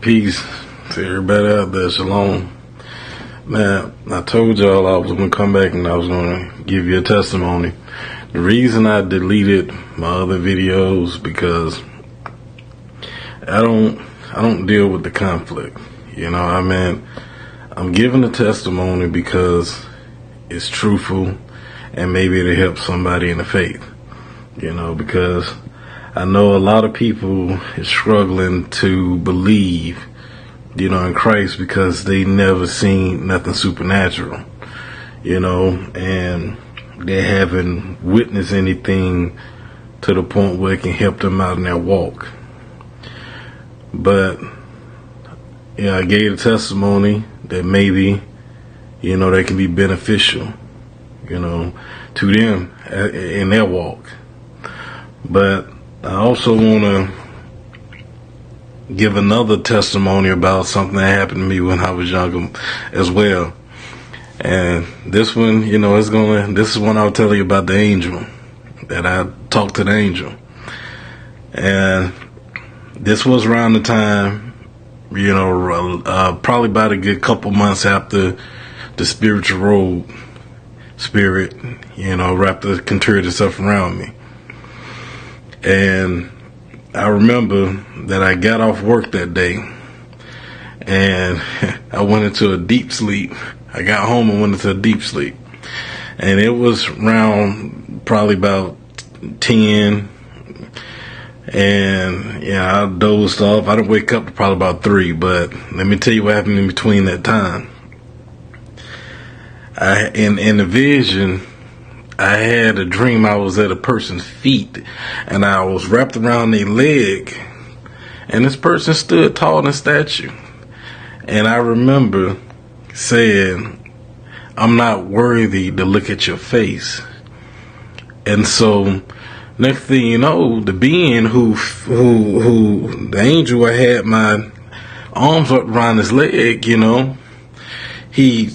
Peace to everybody out there. Shalom. Man, I told y'all I was going to come back and I was going to give you a testimony. The reason I deleted my other videos because I don't deal with the conflict. You know, I'm giving a testimony because it's truthful and maybe it'll help somebody in the faith. You know, because I know a lot of people is struggling to believe, you know, in Christ because they never seen nothing supernatural, you know, and they haven't witnessed anything to the point where it can help them out in their walk. But, I gave a testimony that maybe, that can be beneficial, to them in their walk. But I also want to give another testimony about something that happened to me when I was younger as well. And this one, this is one I'll tell you about the angel, that I talked to the angel. And this was around the time, probably about a good couple months after the spiritual road spirit, wrapped the contorted stuff around me. And I remember that I got off work that day and I went into a deep sleep. I got home and went into a deep sleep. And it was around probably about 10. And I dozed off. I didn't wake up to probably about 3, but let me tell you what happened in between that time. In the vision, I had a dream I was at a person's feet and I was wrapped around their leg and this person stood tall in a statue. And I remember saying, I'm not worthy to look at your face. And so next thing you know, the being who the angel, I had my arms up around his leg, he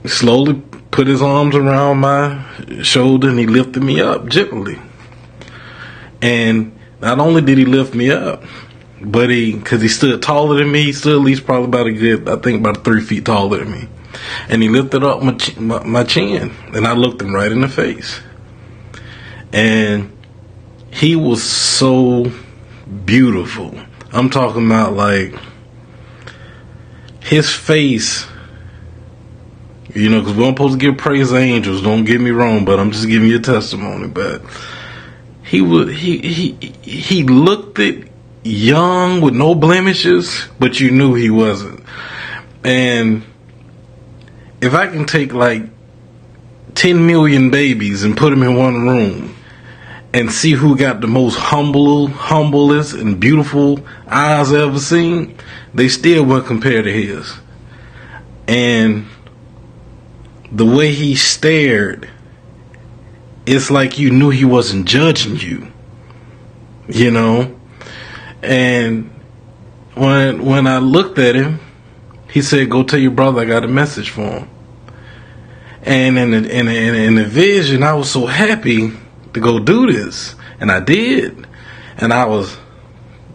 slowly put his arms around my shoulder and he lifted me up gently. And not only did he lift me up, but because he stood taller than me, he stood at least probably about 3 feet taller than me. And he lifted up my chin and I looked him right in the face. And he was so beautiful. I'm talking about like his face, because we're supposed to give praise to angels. Don't get me wrong, but I'm just giving you a testimony. But he looked it young with no blemishes, but you knew he wasn't. And if I can take like 10 million babies and put them in one room and see who got the most humblest and beautiful eyes I ever seen, they still wouldn't compare to his. And the way he stared, it's like you knew he wasn't judging you, And when I looked at him, he said, "Go tell your brother I got a message for him." And in the vision, I was so happy to go do this, and I did. And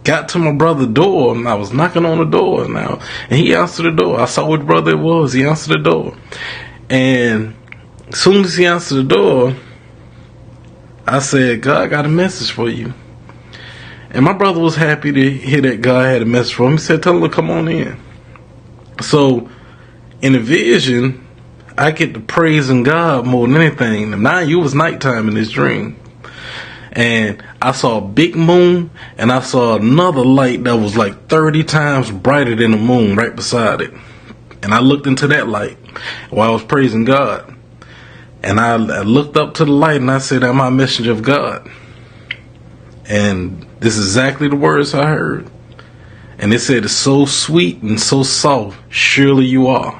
got to my brother's door, and I was knocking on the door now, and he answered the door. I saw what brother it was. He answered the door. And as soon as he answered the door, I said, "God got a message for you." And my brother was happy to hear that God had a message for him. He said, "Tell him to come on in." So in the vision, I get to praising God more than anything. And now it was nighttime in this dream. And I saw a big moon and I saw another light that was like 30 times brighter than the moon right beside it. And I looked into that light while I was praising God. And I looked up to the light and I said, "I'm a messenger of God." And this is exactly the words I heard. And it said, "It's so sweet and so soft, surely you are."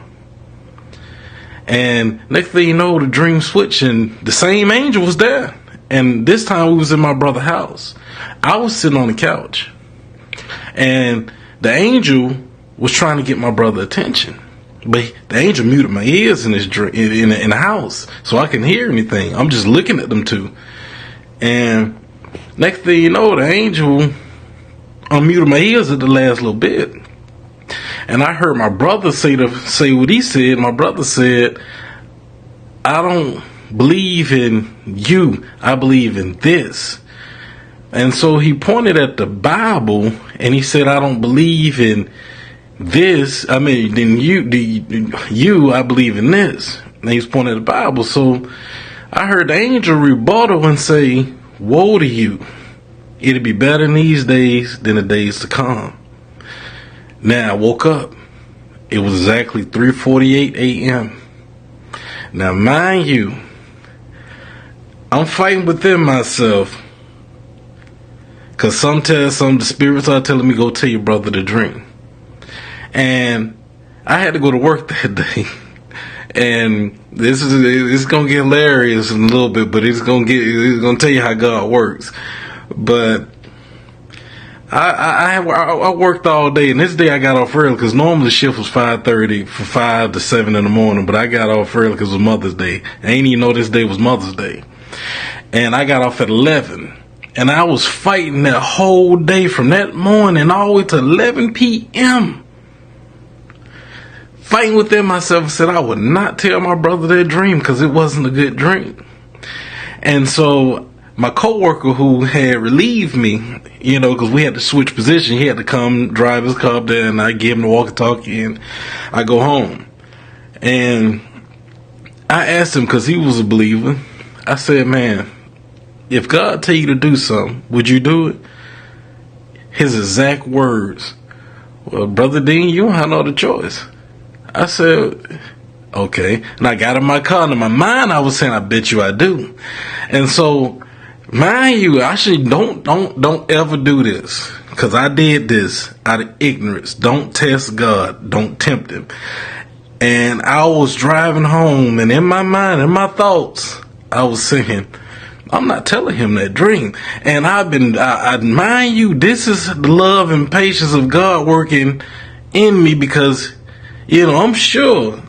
And next thing you know, the dream switched and the same angel was there. And this time we was in my brother's house. I was sitting on the couch. And the angel was trying to get my brother's attention. But the angel muted my ears in the house, so I couldn't hear anything. I'm just looking at them two. And next thing you know, the angel unmuted my ears at the last little bit. And I heard my brother say what he said. My brother said, I don't believe in you. I believe in this. And so he pointed at the Bible and he said, I don't believe in this. I mean, then you, I believe in this. And he's pointing at the Bible. So I heard the angel rebuttal and say, woe to you. It'll be better in these days than the days to come. Now I woke up. It was exactly 3:48 a.m. Now mind you, I'm fighting within myself. Because sometimes the spirits are telling me, go tell your brother the dream. And I had to go to work that day. And it's going to get hilarious in a little bit, but it's going to tell you how God works. But I worked all day, and this day I got off early because normally the shift was 5:30 from 5 to 7 in the morning, but I got off early because it was Mother's Day. I ain't even know this day was Mother's Day. And I got off at 11. And I was fighting that whole day from that morning all the way to 11 p.m. Fighting within myself. I said I would not tell my brother that dream because it wasn't a good dream. And so my coworker who had relieved me, because we had to switch position, he had to come drive his car up there and I give him the walkie-talkie and I go home. And I asked him because he was a believer. I said, man, if God tell you to do something, would you do it? His exact words, well, Brother Dean, you don't have no other choice. I said, okay. And I got in my car, and in my mind I was saying, I bet you I do. And so, mind you, I should don't ever do this. Because I did this out of ignorance. Don't test God. Don't tempt him. And I was driving home, and in my mind, in my thoughts, I was saying, I'm not telling him that dream. And I mind you, this is the love and patience of God working in me because, I'm sure,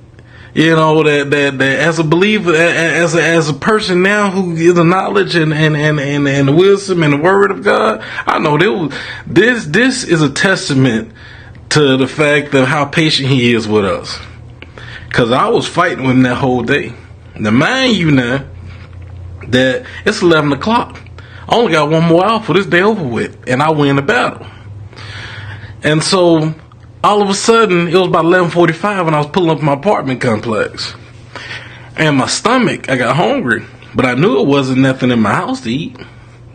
that as a believer, as a person now who is the knowledge and the wisdom and the word of God, I know this is a testament to the fact of how patient he is with us. Cause I was fighting with him that whole day. Now mind you now, that it's 11 o'clock. I only got one more hour for this day over with, and I win the battle. And so, all of a sudden, it was about 11:45 when I was pulling up my apartment complex. And my stomach, I got hungry, but I knew it wasn't nothing in my house to eat.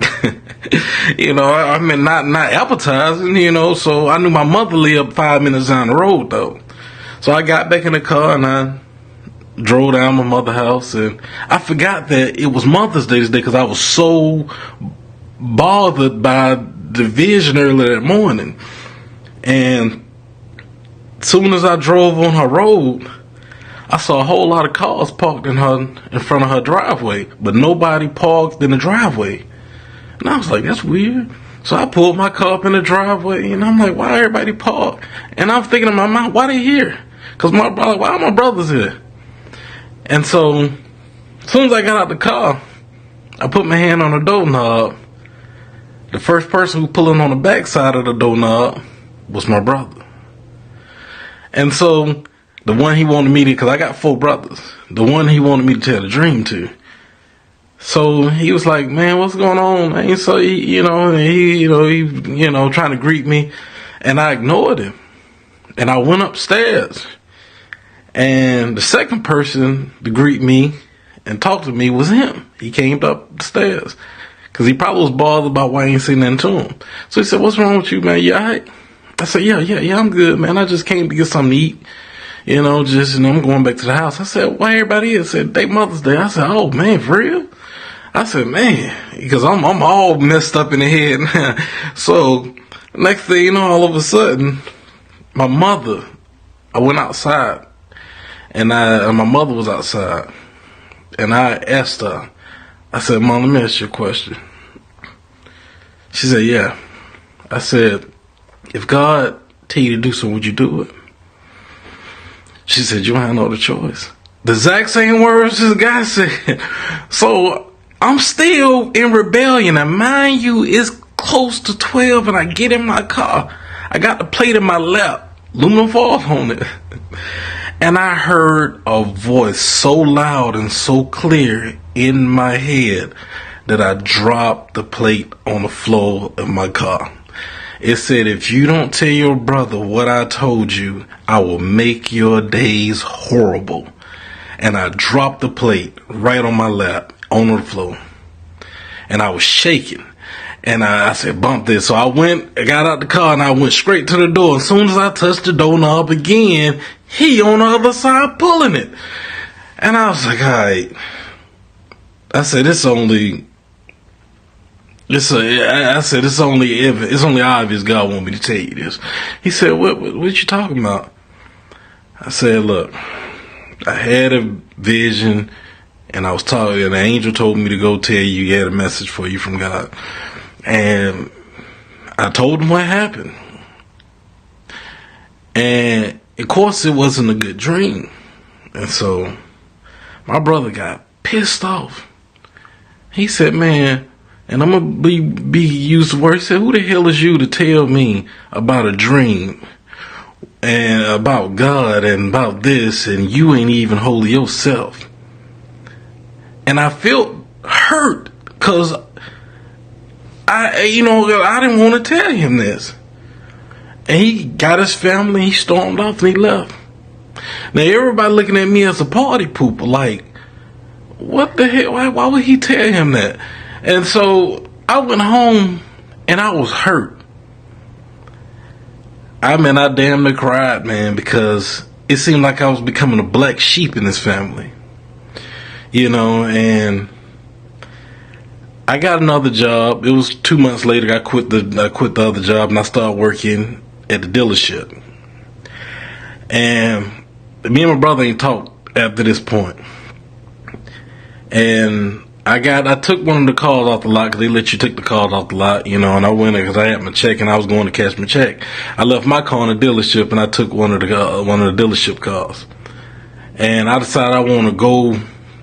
I mean, not appetizing, so I knew my mother lived 5 minutes down the road, though. So I got back in the car and I drove down my mother's house, and I forgot that it was Mother's Day this day because I was so bothered by the vision earlier that morning. And as soon as I drove on her road, I saw a whole lot of cars parked in front of her driveway, but nobody parked in the driveway. And I was like, that's weird. So I pulled my car up in the driveway, and I'm like, why everybody parked? And I'm thinking in my mind, why they here? Because why are my brothers here? And so, as soon as I got out the car, I put my hand on the doorknob. The first person who pulled in on the back side of the doorknob was my brother. And so, the one he wanted me to, because I got 4 brothers, the one he wanted me to tell the dream to. So, he was like, man, what's going on? And so, he trying to greet me. And I ignored him. And I went upstairs. And the second person to greet me and talk to me was him. He came up the stairs because he probably was bothered about why I ain't saying nothing to him. So he said, what's wrong with you, man? You all right? I said, yeah, I'm good, man. I just came to get something to eat. I'm going back to the house. I said, why everybody here? I said, they Mother's Day. I said, oh, man, for real? I said, man, because I'm all messed up in the head now. So next thing you know, all of a sudden, my mother, I went outside. And my mother was outside, and I asked her, I said, Mom, let me ask you a question. She said, yeah. I said, if God tell you to do something, would you do it? She said, you don't have no other choice. The exact same words this guy said. So I'm still in rebellion, and mind you, it's close to 12, and I get in my car. I got the plate in my lap. aluminum foil on it. And I heard a voice so loud and so clear in my head that I dropped the plate on the floor of my car. It said, if you don't tell your brother what I told you, I will make your days horrible. And I dropped the plate right on my lap on the floor. And I was shaking. And I said, bump this. So I got out the car and I went straight to the door. As soon as I touched the doorknob again, he on the other side pulling it. And I was like, all right. I said, it's only obvious God want me to tell you this. He said, what you talking about? I said, look, I had a vision and I was talking, and the angel told me to go tell you he had a message for you from God. And I told him what happened. And of course it wasn't a good dream. And so my brother got pissed off. He said, man, and I'm going to be used the word. He said, who the hell is you to tell me about a dream and about God and about this, and you ain't even holy yourself? And I felt hurt because I didn't want to tell him this. And he got his family, he stormed off and he left. Now everybody looking at me as a party pooper, like, what the hell? Why would he tell him that? And so I went home and I was hurt. I damn near cried, man, because it seemed like I was becoming a black sheep in this family. And I got another job. It was 2 months later. I quit the other job and I started working at the dealership. And me and my brother ain't talked after this point. And I took one of the cars off the lot, because they let you take the cars off the lot, and I went there because I had my check and I was going to cash my check. I left my car in the dealership and I took one of the dealership cars. And I decided I want to go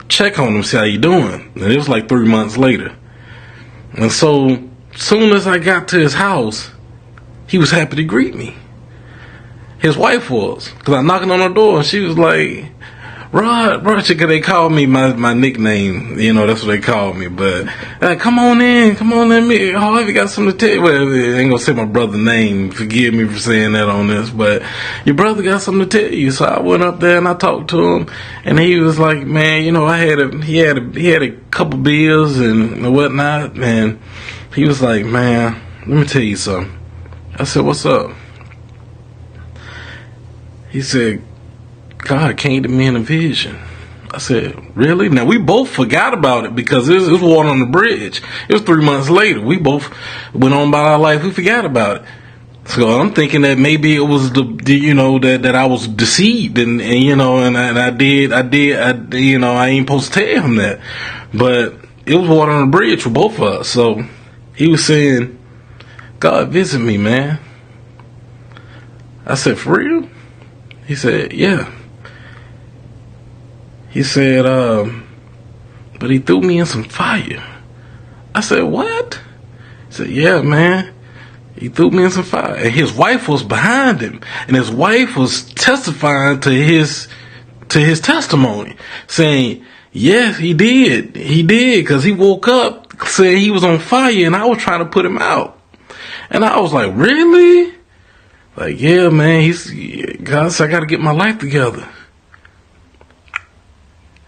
check on him, see how he doing. And it was like 3 months later. And so, soon as I got to his house, he was happy to greet me. His wife was, because I knocked on her door and she was like, Rod, because they called me my nickname, that's what they called me. But come on in, me. Harvey got something to tell you. Well, I ain't gonna say my brother's name. Forgive me for saying that on this, but your brother got something to tell you. So I went up there and I talked to him, and he was like, man, he had a couple bills and whatnot, and he was like, man, let me tell you something. I said, what's up? He said, God came to me in a vision. I said, really? Now, we both forgot about it because it was water on the bridge. It was 3 months later. We both went on about our life. We forgot about it. So I'm thinking that maybe it was that I was deceived and I ain't supposed to tell him that. But it was water on the bridge for both of us. So he was saying, God visit me, man. I said, for real? He said, yeah. He said, but he threw me in some fire. I said, what? He said, yeah, man. He threw me in some fire. And his wife was behind him. And his wife was testifying to his testimony. Saying, yes, he did. He did. Because he woke up saying he was on fire and I was trying to put him out. And I was like, really? Like, yeah, man. God said, I got to get my life together.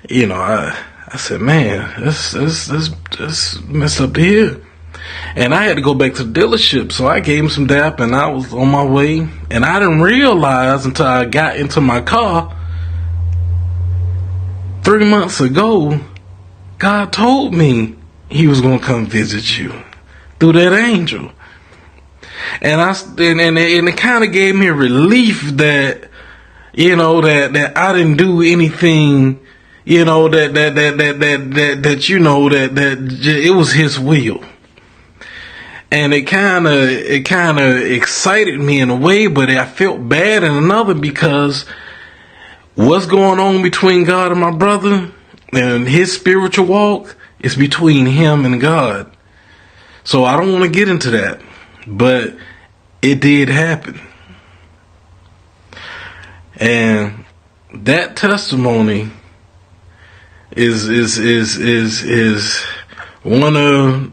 I said, man, that's messed up to hear. And I had to go back to the dealership, so I gave him some dap and I was on my way. And I didn't realize until I got into my car 3 months ago, God told me he was going to come visit you through that angel. And it kind of gave me a relief that, that I didn't do anything, that it was his will. And it kind of excited me in a way, but I felt bad in another, because what's going on between God and my brother and his spiritual walk is between him and God. So I don't want to get into that, but it did happen. And that testimony is one of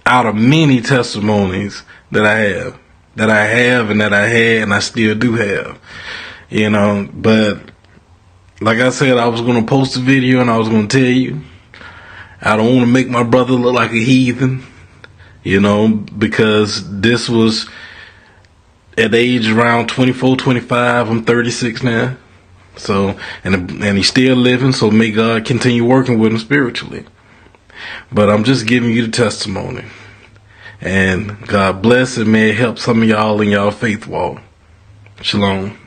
out of many testimonies that I have and that I had and I still do have, but like I said, I was going to post a video and I was going to tell you, I don't want to make my brother look like a heathen, because this was at the age around 24, 25. I'm 36 now. So, and he's still living, so may God continue working with him spiritually. But I'm just giving you the testimony. And God bless and may it help some of y'all in y'all faith walk. Shalom.